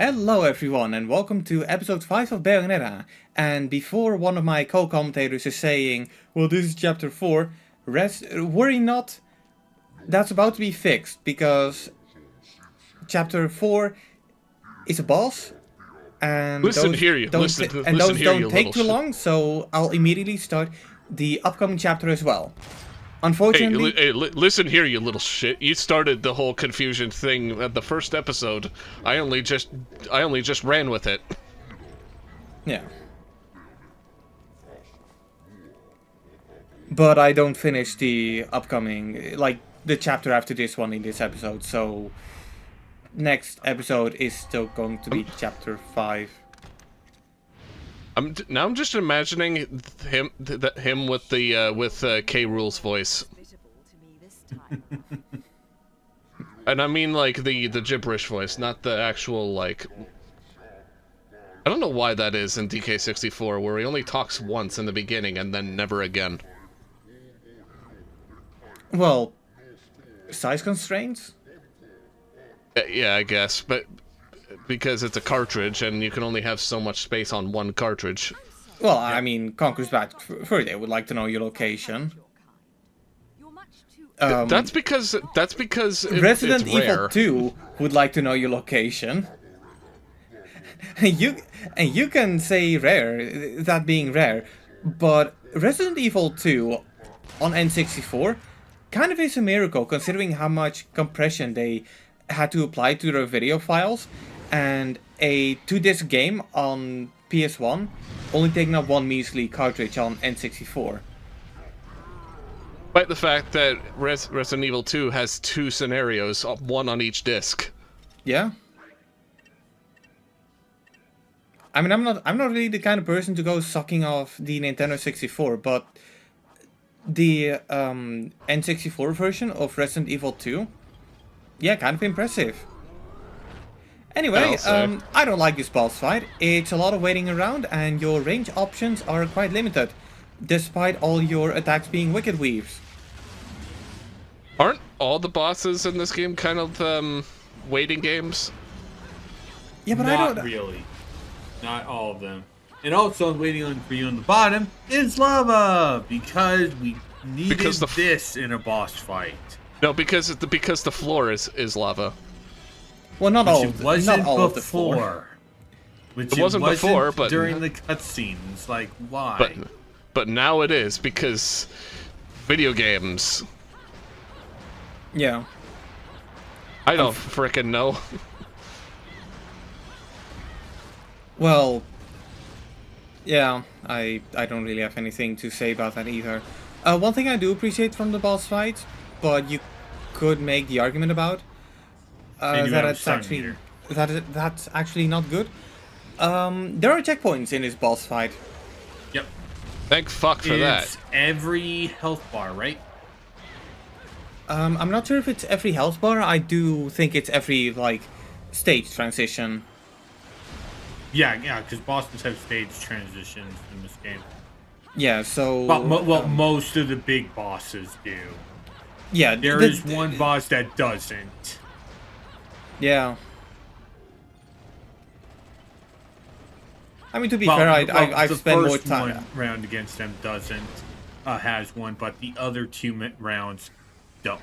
Hello everyone and welcome to episode 5 of Bayonetta. And before one of my co-commentators is saying, well, this is chapter 4, worry not, that's about to be fixed, because chapter 4 is a boss, and Listen those here, you don't, listen, and listen those here, don't you take little too long, so I'll immediately start the upcoming chapter as well. Unfortunately... Hey, listen here, you little shit. You started the whole confusion thing at the first episode. I only just ran with it. Yeah. But I don't finish the upcoming, like, the chapter after this one in this episode, so... Next episode is still going to be chapter 5. I'm just imagining him with the K. Rool's voice. And I mean like the gibberish voice, not the actual like. I don't know why that is in DK64, where he only talks once in the beginning and then never again. Well, size constraints? Yeah, I guess, but because it's a cartridge and you can only have so much space on one cartridge. Well, I mean, Conquer's Bad Fur Day would like to know your location. That's because Resident it's Evil rare. 2 would like to know your location. you can say rare, that being rare, but Resident Evil 2 on N64 kind of is a miracle considering how much compression they had to apply to their video files, and a 2-disc game on PS1 only taking up one measly cartridge on N64. Despite the fact that Resident Evil 2 has 2 scenarios, one on each disc. Yeah. I mean, I'm not really the kind of person to go sucking off the Nintendo 64, but the N64 version of Resident Evil 2, yeah, kind of impressive. Anyway, I don't like this boss fight. It's a lot of waiting around, and your range options are quite limited, despite all your attacks being Wicked Weaves. Aren't all the bosses in this game kind of waiting games? Yeah, but Not really. Not all of them. And also waiting on for you on the bottom is lava, because we needed this in a boss fight. No, because the floor is lava. Well, not all. It wasn't not all of the floor. before. Which It wasn't before, but during the cutscene, it's like, why? But now it is, because video games. Yeah. I don't frickin' know. Well, yeah, I don't really have anything to say about that either. One thing I do appreciate from the boss fight, but you could make the argument about, that's actually not good. There are checkpoints in this boss fight. Yep. Thank fuck for that. It's every health bar, right? I'm not sure if it's every health bar. I do think it's every, like, stage transition. Yeah, because bosses have stage transitions in this game. Yeah, so... Well, most of the big bosses do. Yeah. There is one boss that doesn't. Yeah. I mean, to be fair, I've spent more time... The first one round against them doesn't, has one, but the other 2 rounds don't.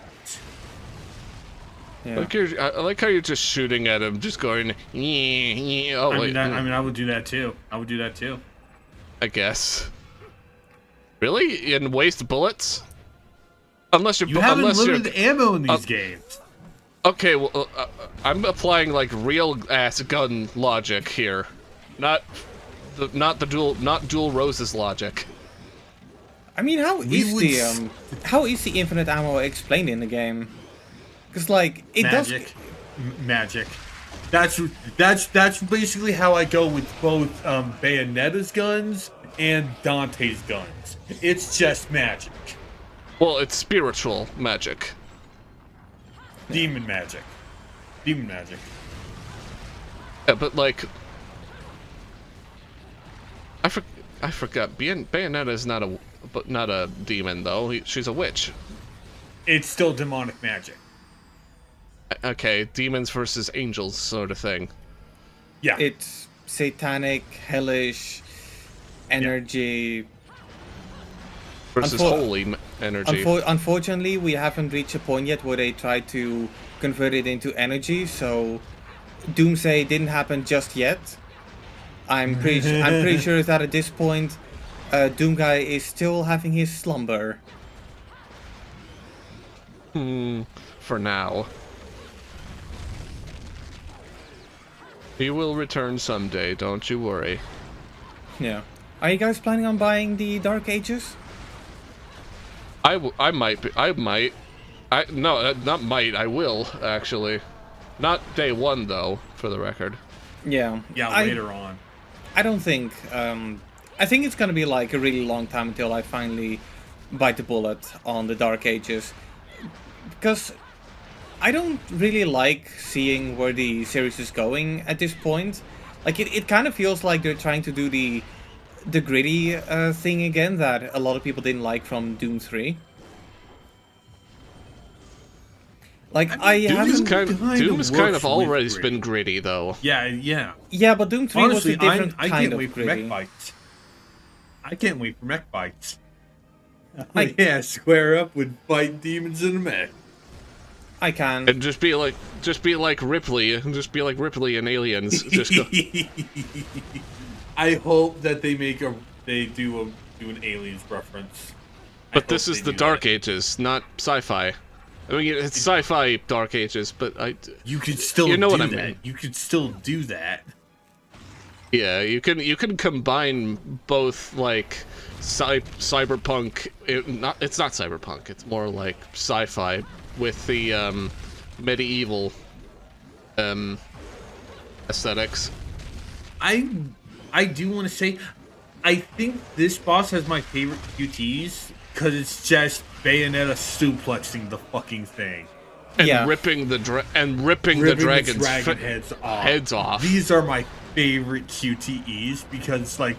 Yeah. I like how you're just shooting at him, just going. Oh, wait. I would do that too. I guess. Really? And waste bullets? Unless you're. You have unlimited ammo in these games. Okay, well, I'm applying like real ass gun logic here, not dual roses logic. I mean, how is the infinite ammo explained in the game? Because like it magic. That's basically how I go with both Bayonetta's guns and Dante's guns. It's just magic. Well, it's spiritual magic. Demon magic. Yeah, but like, I forgot. Bayonetta is not a demon though. She's a witch. It's still demonic magic. Okay, demons versus angels sort of thing. Yeah. It's satanic, hellish energy. Versus Unfor- holy energy. Unfortunately, we haven't reached a point yet where they try to convert it into energy, so Doomsday didn't happen just yet. I'm pretty sure that at this point, Doomguy is still having his slumber. For now. He will return someday, don't you worry. Yeah. Are you guys planning on buying the Dark Ages? I might be. I might. No, not might. I will, actually. Not day one, though, for the record. Yeah. Yeah, later on. I don't think. I think it's gonna be like a really long time until I finally bite the bullet on the Dark Ages. Because I don't really like seeing where the series is going at this point. Like, it kind of feels like they're trying to do the gritty thing again that a lot of people didn't like from Doom 3. Like, Doom is kind of always been gritty, though. Yeah. Yeah, but Doom 3 Honestly, was a different I kind can't of wait for gritty. mech fights. I can't wait for mech fights. I- Yeah, square up with fight demons in a mech. I can. And just be like Ripley, and just be like Ripley and Aliens. Just go. I hope that they do an Aliens reference. But this is the Dark Ages, not sci-fi. I mean, it's sci-fi Dark Ages, but You could still You know do what I that. mean. You could still do that. yeah, you can combine both like cyberpunk. It's not cyberpunk. It's more like sci-fi with the medieval aesthetics. I do want to say, I think this boss has my favorite QTs because it's just Bayonetta suplexing the fucking thing. And Yeah. ripping the dragon's dragon heads off. These are my favorite QTEs because, like,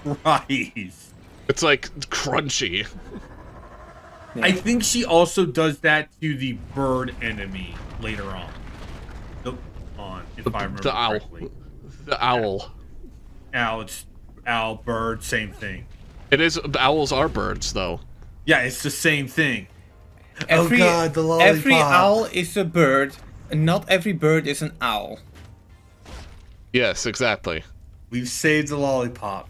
Christ. It's like crunchy. Yeah. I think she also does that to the bird enemy later on. If I remember The owl. correctly. The owl. Owl, bird, same thing. It is. Owls are birds, though. Yeah, it's the same thing. Every, oh god, the lollipop. Every owl is a bird, and not every bird is an owl. Yes, exactly. We've saved the lollipop.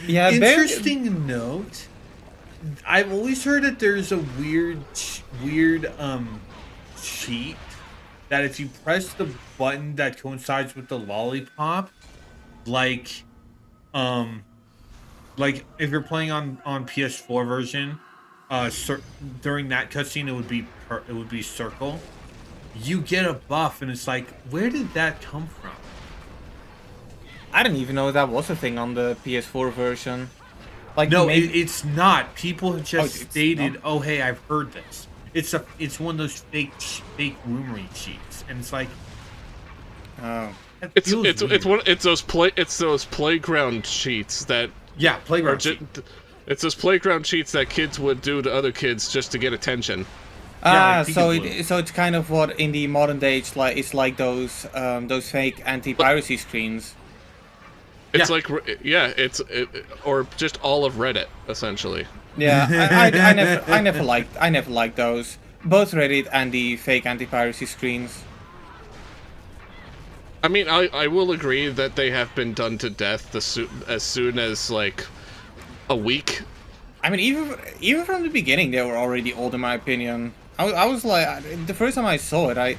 Yeah, Interesting note. I've always heard that there's a weird cheat that if you press the button that coincides with the lollipop, like if you're playing on PS4 version, during that cutscene it would be circle. You get a buff, and it's like, where did that come from? I didn't even know that was a thing on the PS4 version. Like, No, maybe, it's not. People have just it's stated, not? "Oh, hey, I've heard this." It's one of those fake rumory cheats, and it's like, oh. that It's feels weird. it's those playground cheats that Yeah, are playground just, cheat. it's those playground cheats that kids would do to other kids just to get attention. like So peekaboo. it's kind of what in the modern day it's like those fake anti-piracy screens. It's Yeah. or just all of Reddit essentially. Yeah, I never liked those. Both Reddit and the fake anti-piracy screens. I mean, I will agree that they have been done to death as soon as like a week. I mean, even from the beginning, they were already old in my opinion. I was like, the first time I saw it,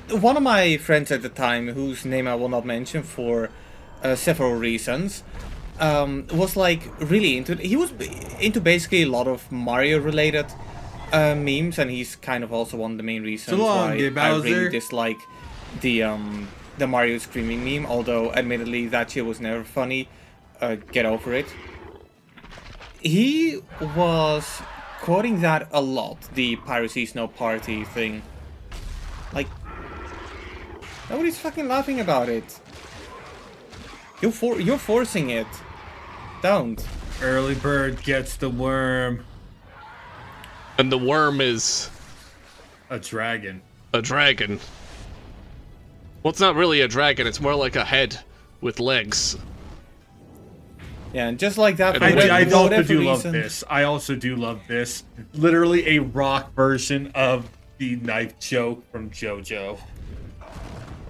one of my friends at the time, whose name I will not mention for several reasons, was like really into. He was into basically a lot of Mario related memes, and he's kind of also one of the main reasons long, why I Bowser. really dislike the Mario screaming meme. Although, admittedly, that shit was never funny. Get over it. He was quoting that a lot, the piracy's no party thing. Like, nobody's fucking laughing about it. You're forcing it. Don't. Early bird gets the worm. And the worm is A dragon. a dragon. Well, it's not really a dragon. It's more like a head with legs. Yeah, and just like that, I for also whatever do love reason- this. I also do love this. Literally a rock version of the knife choke from JoJo.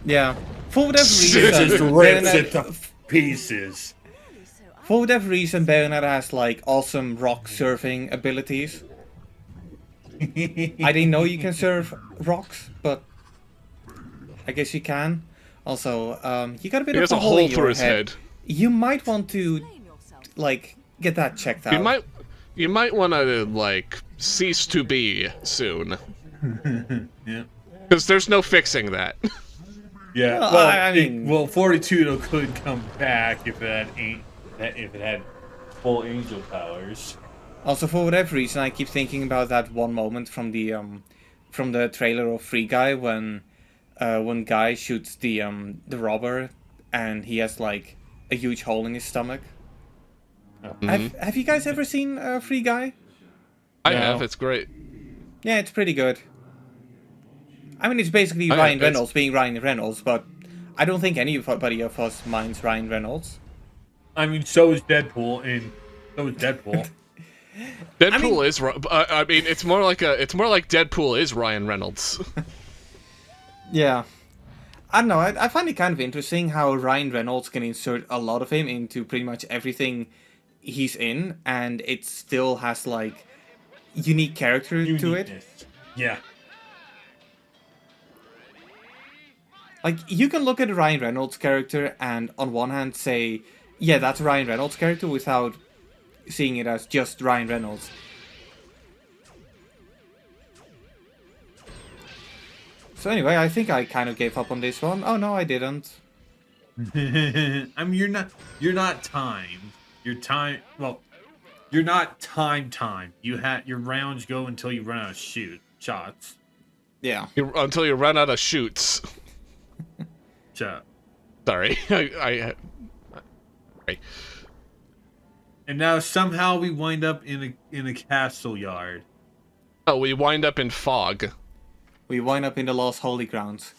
Yeah, for whatever reason, It just rips it Bayonetta, to pieces. for whatever reason, Bayonetta has like awesome rock surfing abilities. I didn't know you can surf rocks, but I guess you can. Also, you got a bit He of has a a hole hole in through your his head. You might want to, like, get that checked out. You might want to like cease to be soon, Yeah. because there's no fixing that. Yeah. Well, Well, I mean- Fortitudo could come back if it had full angel powers. Also, for whatever reason, I keep thinking about that one moment from the trailer of Free Guy when Guy shoots the robber and he has like a huge hole in his stomach. Have you guys ever seen Free Guy? I No. have. It's great. Yeah, it's pretty good. I mean, it's basically Okay, Ryan it's- Reynolds being Ryan Reynolds, but I don't think anybody of us minds Ryan Reynolds. I mean, so is Deadpool, and so is Deadpool. Deadpool is. I mean, it's more like Deadpool is Ryan Reynolds. Yeah. I don't know, I find it kind of interesting how Ryan Reynolds can insert a lot of him into pretty much everything he's in, and it still has, like, unique character to it. Uniqueness. Yeah. Like, you can look at a Ryan Reynolds character and on one hand say, yeah, that's a Ryan Reynolds character, without seeing it as just Ryan Reynolds. So anyway, I think I kind of gave up on this one. Oh no, I didn't. I mean, you're not timed. You're not time. Your rounds go until you run out of shots. Yeah. Until you run out of shoots. So, Sorry. Sorry. and now somehow we wind up in a castle yard. Oh, we wind up in fog. We wind up in the Lost Holy Grounds.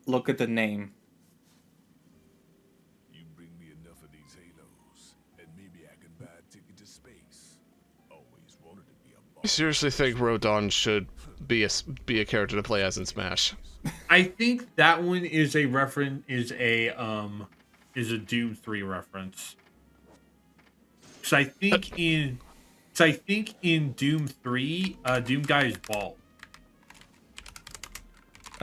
Look at the name. You bring me enough of these halos, and maybe I can buy a ticket to space. Always wanted to be a I boss. seriously think Rodon should be a character to play as in Smash. I think that one is a Doom 3 reference. So I think in Doom 3, Doom Guy is bald.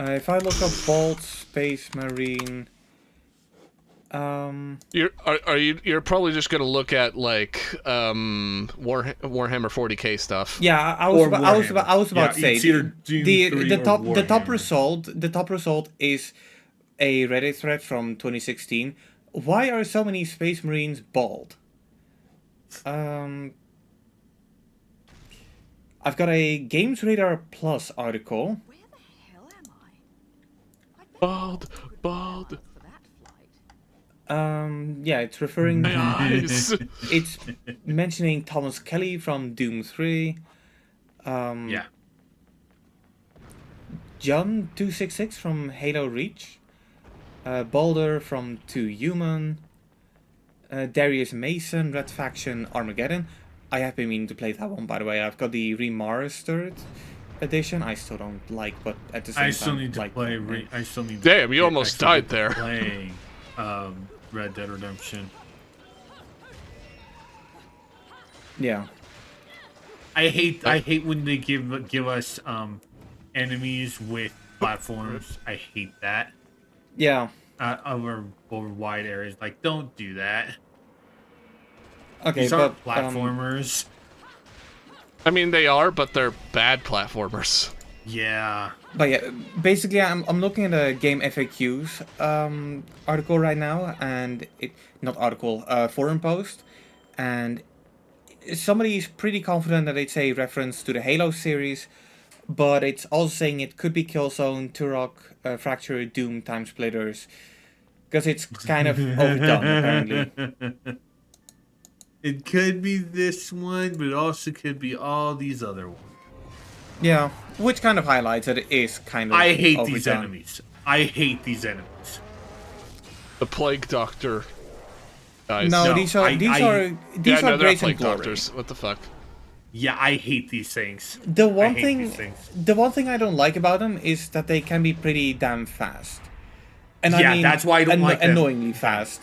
If I look up Bald Space Marine, You're probably just gonna look at like Warhammer 40K stuff. yeah, I Or was Warhammer. about to Yeah, say it's either Doom 3 or the top Warhammer. result is a Reddit thread from 2016. Why are so many Space Marines bald? I've got a Games Radar Plus article. Where the hell am I? Bald. For that flight. Yeah, it's referring My eyes. it's mentioning Thomas Kelly from Doom 3. Yeah. John 266 from Halo Reach. Balder from 2 Human. Darius Mason, Red Faction, Armageddon. I have been meaning to play that one, by the way. I've got the remastered edition. I still don't like, but at the same time, I still need to like, play. I still need. Damn, you to almost actually died there. Playing Red Dead Redemption. Yeah. I hate when they give us enemies with platforms. I hate that. Yeah. Over wide areas. Like, don't do that. Okay, These but aren't platformers. I mean, they are, but they're bad platformers. Yeah. But yeah, basically, I'm looking at a game FAQs article right now, and forum post, and somebody is pretty confident that it's a reference to the Halo series, but it's also saying it could be Killzone, Turok, Fracture, Doom, Time Splitters, because it's kind of overdone apparently. It could be this one, but it also could be all these other ones. Yeah, which kind of highlights that it is kind of I hate overdone. these enemies. I hate these enemies. The Plague Doctor guys. No, No, these are Yeah, these no, are they're Grace and Plague Glory. Doctors. What the fuck? Yeah, I hate these things. The I one hate thing, these things. the one thing I don't like about them is that they can be pretty damn fast. And Yeah, I mean, that's why I don't like them. annoyingly fast.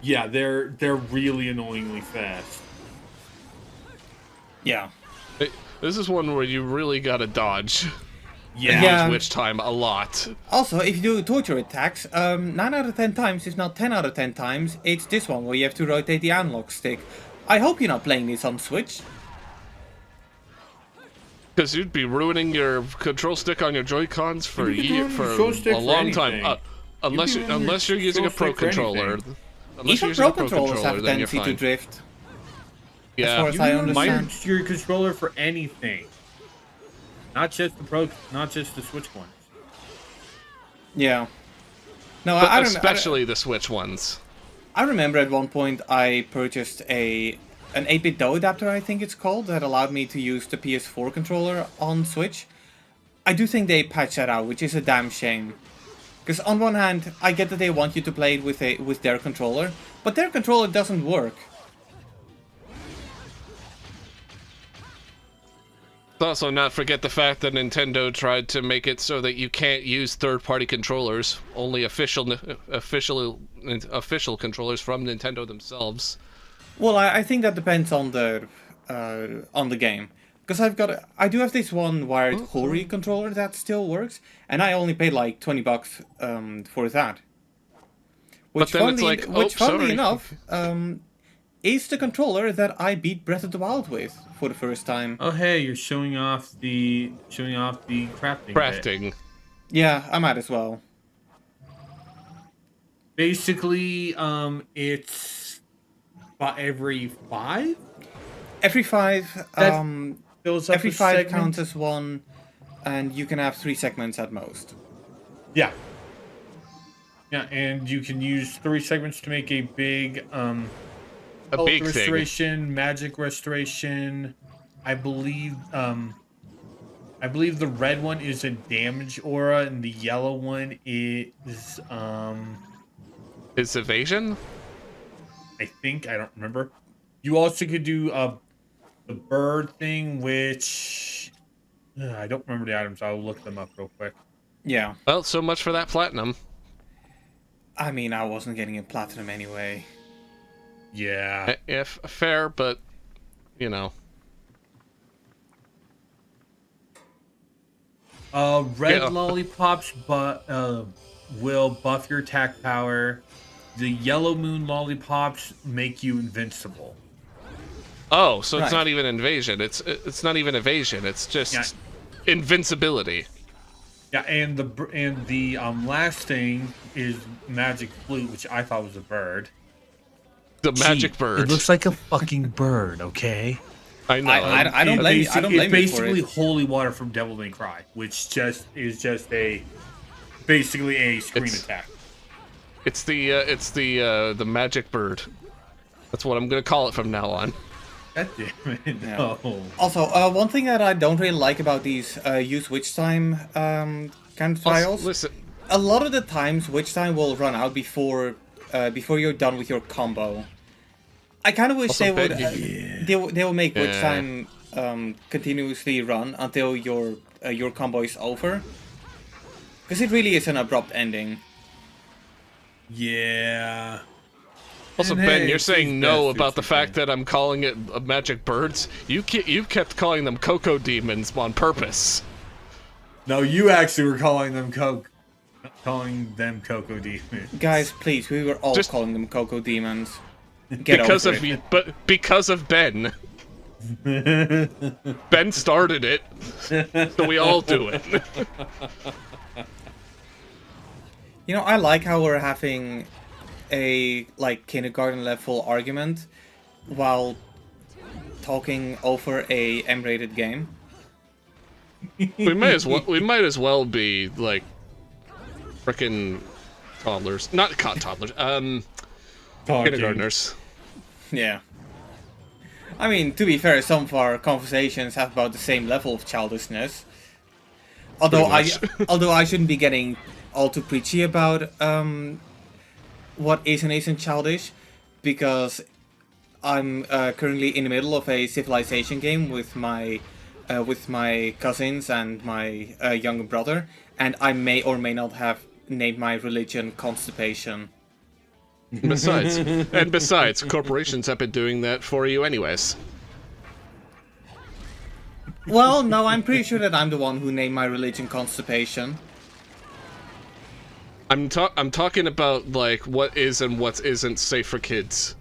Yeah, they're really annoyingly fast. Yeah. This is one where you really gotta dodge. Yeah. Yeah. Use witch time a lot. Also, if you do torture attacks, 9 out of 10 times, if not 10 out of 10 times, it's this one where you have to rotate the analog stick. I hope you're not playing this on Switch. Because you'd be ruining your control stick on your Joy-Cons for You can ruin for control stick a for long time. anything. Unless You you can ruin unless your you're using a control pro stick for controller. anything. Unless you're Even using pro a pro controllers have controller, a then you're tendency to fine. drift. Yeah. far as You I can understand. use your controller for anything. Not just the Switch ones. Yeah. No, But I especially the Switch ones. I remember at one point I purchased an 8-bit DOE adapter, I think it's called, that allowed me to use the PS4 controller on Switch. I do think they patched that out, which is a damn shame. Because on one hand, I get that they want you to play it with their controller, but their controller doesn't work. Also, not forget the fact that Nintendo tried to make it so that you can't use third-party controllers, only official controllers from Nintendo themselves. Well, I think that depends on the game. Because I do have this one wired Hori controller that still works, and I only paid like $20 for that. Which, But then it's like, which funnily sorry. enough, is the controller that I beat Breath of the Wild with for the first time. Oh hey, you're showing off the crafting. bit. Crafting. Yeah, I might as well. Basically, it's about every 5. Every 5, That fills up every a 5 segment. counts as 1, and you can have 3 segments at most. Yeah. Yeah, and you can use 3 segments to make a big A health big thing. restoration, magic restoration. I believe the red one is a damage aura, and the yellow one is Is evasion? I think, I don't remember. You also could do the bird thing, which I don't remember the items. I'll look them up real quick. Yeah. Well, so much for that platinum. I mean, I wasn't getting a platinum anyway. Yeah. If fair, but you know. Red Yeah. lollipops, but will buff your attack power. The yellow moon lollipops make you invincible. Oh, so it's Right. not even invasion. It's not even evasion. It's just Yeah. invincibility. Yeah, and the last thing is magic flute, which I thought was a bird. The magic Gee, bird. It looks like a fucking bird, okay? I know. I don't blame you. I don't blame you It's for basically it. holy water from Devil May Cry, which is just basically a screen It's- attack. It's the magic bird. That's what I'm gonna call it from now on. God damn it! Yeah. No. Also, one thing that I don't really like about these use witch time kind of trials, Listen, a lot of the times witch time will run out before you're done with your combo. I kind of wish Also, they would Ben, they will make witch Yeah. time continuously run until your combo is over, because it really is an abrupt ending. Yeah. also And Ben, hey, you're it's saying these no bastards about the fact again. that I'm calling it magic birds. You kept calling them cocoa demons on purpose. No, you actually were calling them Cocoa Demons. Guys, please, we were all Just- calling them Cocoa Demons. Get Because over of it. you, but because of Ben. Ben started it, so we all do it. You know, I like how we're having a like kindergarten level argument while talking over a M-rated game. We might as well be like frickin' toddlers, not toddlers, kindergartners. Yeah. I mean, to be fair, some of our conversations have about the same level of childishness. Although Pretty much. although I shouldn't be getting all too preachy about what is and isn't childish, because I'm currently in the middle of a civilization game with my cousins and my younger brother, and I may or may not have named my religion constipation. Besides, corporations have been doing that for you anyways. Well, no, I'm pretty sure that I'm the one who named my religion constipation. I'm talking about like what is and what isn't safe for kids.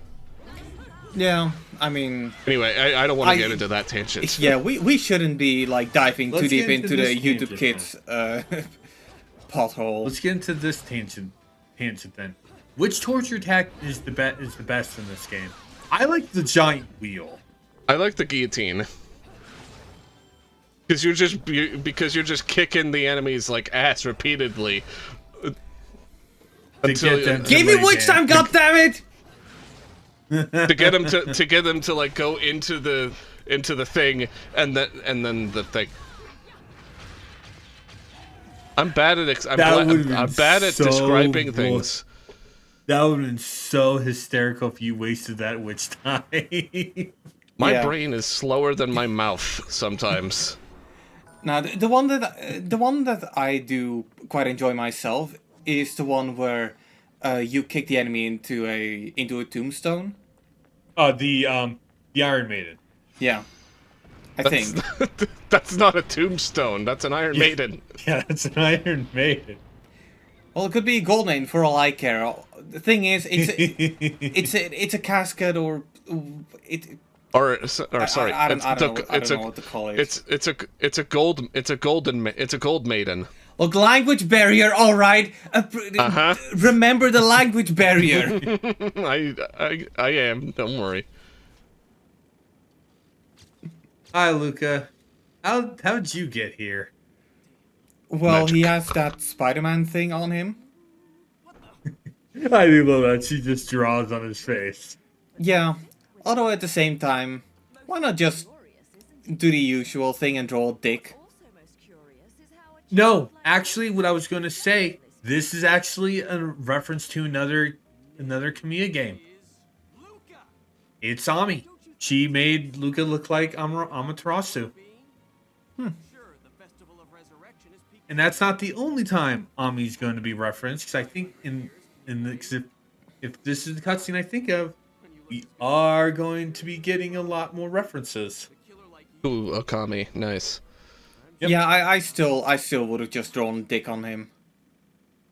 Yeah, I mean, Anyway, I don't want to get into that tangent. yeah, we shouldn't be like diving too Let's deep get into into the this YouTube tangent, Kids pothole. Let's get into this tangent then. Which torture attack is the best in this game? I like the giant wheel. I like the guillotine. Because you're just kicking the enemy's like ass repeatedly. Get them to Give me lay witch down. time, goddammit! to get them to like go into the thing and then the thing. I'm bad at I'm bad at so describing bull- things. That would have been so hysterical if you wasted that witch time. My Yeah. brain is slower than my mouth sometimes. Now, the one that I do quite enjoy myself is the one where you kick the enemy into a tombstone. The Iron Maiden. Yeah, I think. That's not a tombstone. That's an Iron Maiden. Yeah, it's an Iron Maiden. Well, it could be gold name for all I care. The thing is, it's a casket or it. Or sorry, I don't know what to call it. It's a gold maiden. Look, language barrier. All right. Remember the language barrier. I am. Don't worry. Hi, Luca. How'd you get here? Well, he Magic. has that Spider-Man thing on him. I do love that. She just draws on his face. Yeah. Although at the same time, why not just do the usual thing and draw a dick? Also most curious is how a No, actually, what I was going to say, this is actually a reference to another Kamiya game. It's Ami. She made Luca look like Amaterasu. And that's not the only time Ami's going to be referenced, because I think if this is the cutscene I think of, we are going to be getting a lot more references. Ooh, Okami, nice. Yep. Yeah, I still would have just drawn dick on him.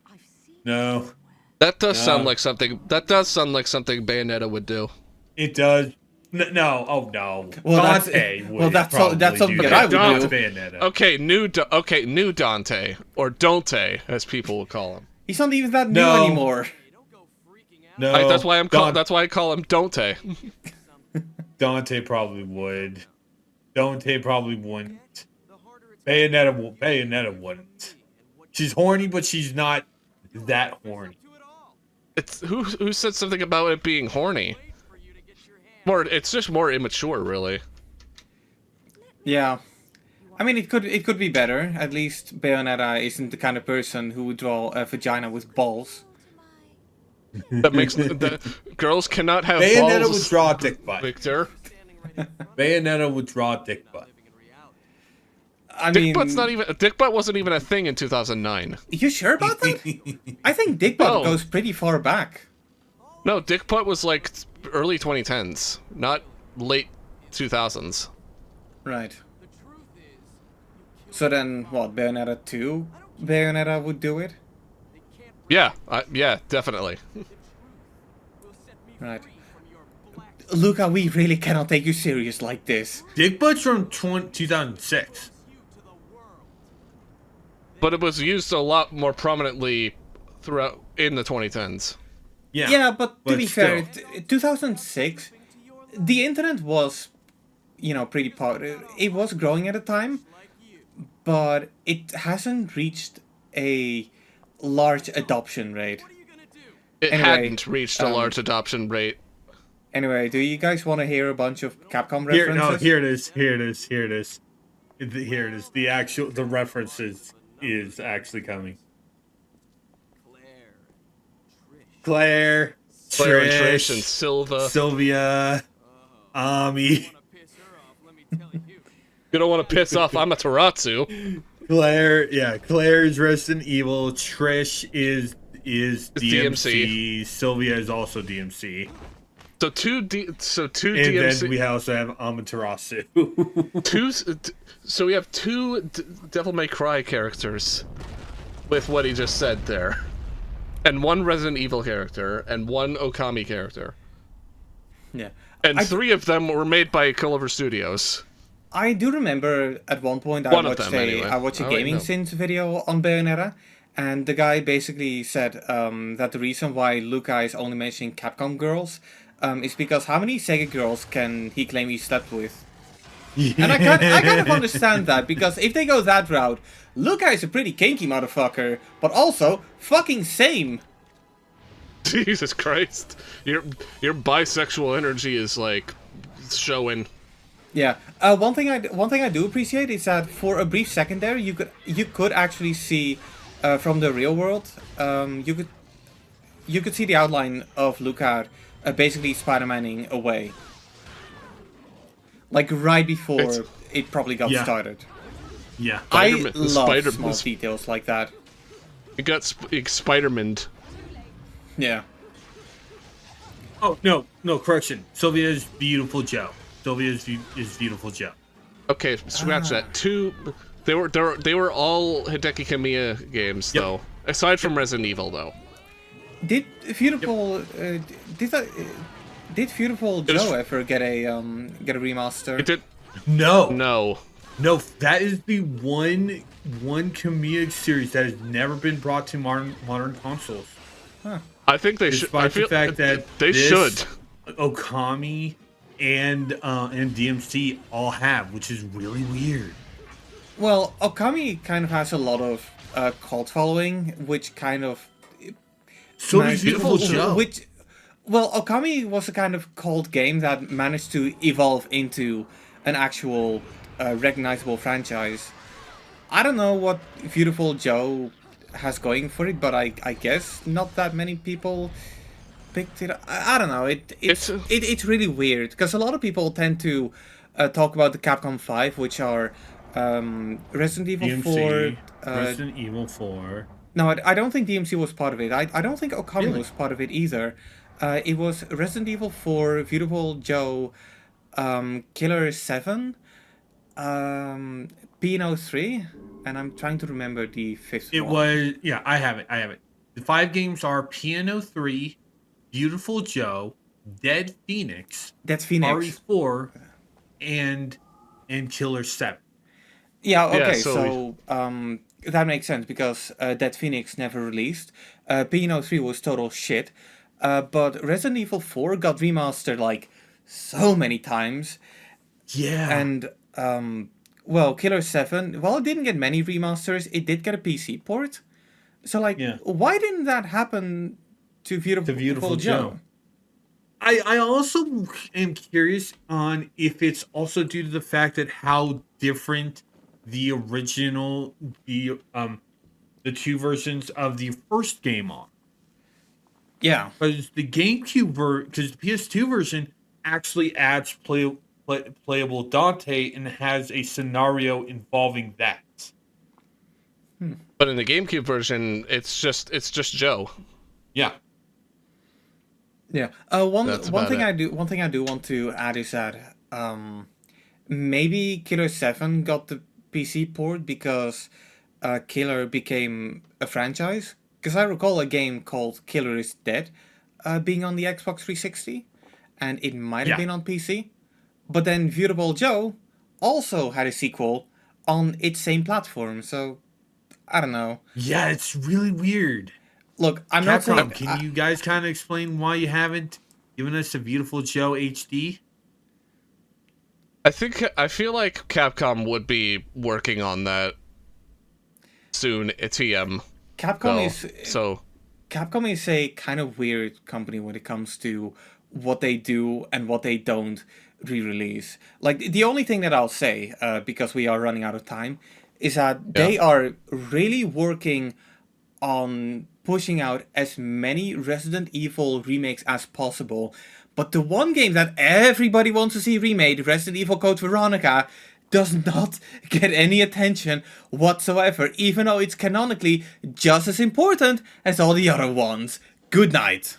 I've seen No, That does sound like something. That does sound like something Bayonetta would do. it does. No, oh no. Well, that's- Dante would well, that's probably that's something do that I would Dante do. Bayonetta. Okay, new Dante or Dante, as people will call him. He's not even that new No. anymore. No, That's why That's why I call him Dante. Dante probably would. Dante probably wouldn't. Bayonetta wouldn't. She's horny, but she's not that horny. It's who said something about it being horny? It's just more immature, really. Yeah. I mean, it could be better. At least Bayonetta isn't the kind of person who would draw a vagina with balls. That makes the girls cannot have Bayonetta balls. would draw a dick butt. Victor, Bayonetta would draw a dick butt. I dick mean, butt's not even. Dick butt wasn't even a thing in 2009. you sure about that? I think dick butt No. goes pretty far back. No, dick butt was like early 2010s, not late 2000s. Right. So then, what? Bayonetta 2? Bayonetta would do it? Yeah, yeah, definitely. Right. Luca, we really cannot take you serious like this. Dick butt's from 2006. But it was used a lot more prominently throughout in the 2010s. Yeah. Yeah, but to be still. fair, 2006, the internet was, pretty it was growing at the time, but it hasn't reached a large adoption rate. It Anyway, hadn't reached a large adoption rate. Anyway, do you guys want to hear a bunch of Capcom references? Here it is. The references is actually coming. Claire, Claire and Trish and Trish, Silva. Sylvia, Ami, You don't want to piss off Amaterasu. Claire is Resident Evil. Trish is DMC. DMC. Sylvia is also DMC. So two And DMC. then we also have Amaterasu. So we have two Devil May Cry characters with what he just said there, and one Resident Evil character and one Okami character, Yeah. and three of them were made by Culliver Studios. I do remember at one point I One of watched them, anyway. I watched a I like gaming them. sins video on Bayonetta, and the guy basically said that the reason why Luca is only mentioning Capcom girls is because how many Sega girls can he claim he slept with? And I kind of understand that, because if they go that route, Luca is a pretty kinky motherfucker, but also fucking same. Jesus Christ, your bisexual energy is like showing. Yeah. One thing I do appreciate is that for a brief second there, you could actually see from the real world, you could see the outline of Luca basically Spider-Maning away, like right before it probably got started. Yeah. I Spider-Man- love Spider- small details like that. It got Spider-Man. Yeah. Oh no, correction. Sylvia is Beautiful Joe. Sylvia is Beautiful Joe. Okay, scratch that. Two. They were all Hideki Kamiya games though, aside from Resident Evil though. Did Beautiful did Beautiful was- Joe ever get a remaster? It did. No, No. that is the one Kamiya series that has never been brought to modern consoles. I think they should. I Despite feel the fact that they this, should. Okami and DMC all have, which is really weird. Well, Okami kind of has a lot of cult following, which kind of So does managed- Beautiful Joe. Well, Okami was a kind of cult game that managed to evolve into an actual recognizable franchise. I don't know what Beautiful Joe has going for it, but I guess not that many people picked it. I don't know. It's really weird because a lot of people tend to talk about the Capcom 5, which are Resident Evil DMC, 4. Resident Evil 4. No, I don't think DMC was part of it. I don't think Okami Really? was part of it either. It was Resident Evil 4, Beautiful Joe, Killer 7, P03, and I'm trying to remember the fifth It one. was, I have it. The 5 games are Piano 3, Beautiful Joe, Dead Phoenix, That's Phoenix. RE4, and Killer 7. Yeah, okay, Yeah, so that makes sense because Dead Phoenix never released. P03 was total shit. But Resident Evil 4 got remastered like so many times. Yeah. And, well, Killer 7, well, it didn't get many remasters. It did get a PC port. So, like, why didn't that happen to Beautiful Joe? I also am curious on if it's also due to the fact that how different the original, the two versions of the first game are. Yeah. Because the GameCube because the PS2 version actually adds playable Dante and has a scenario involving that. But in the GameCube version, it's just Joe. Yeah. Yeah. One That's thing about it. one thing I do want to add is that maybe Killer 7 got the PC port because Killer became a franchise. Because I recall a game called Killer is Dead being on the Xbox 360, and it might have been on PC. But then Beautiful Joe also had a sequel on its same platform, so I don't know. Yeah, it's really weird. Look, I'm not saying... Capcom, can you guys kind of explain why you haven't given us a Beautiful Joe HD? I feel like Capcom would be working on that soon at TM. Capcom is a kind of weird company when it comes to what they do and what they don't re-release. Like, the only thing that I'll say, because we are running out of time, is that they are really working on pushing out as many Resident Evil remakes as possible. But the one game that everybody wants to see remade, Resident Evil Code Veronica, does not get any attention whatsoever, even though it's canonically just as important as all the other ones. Good night.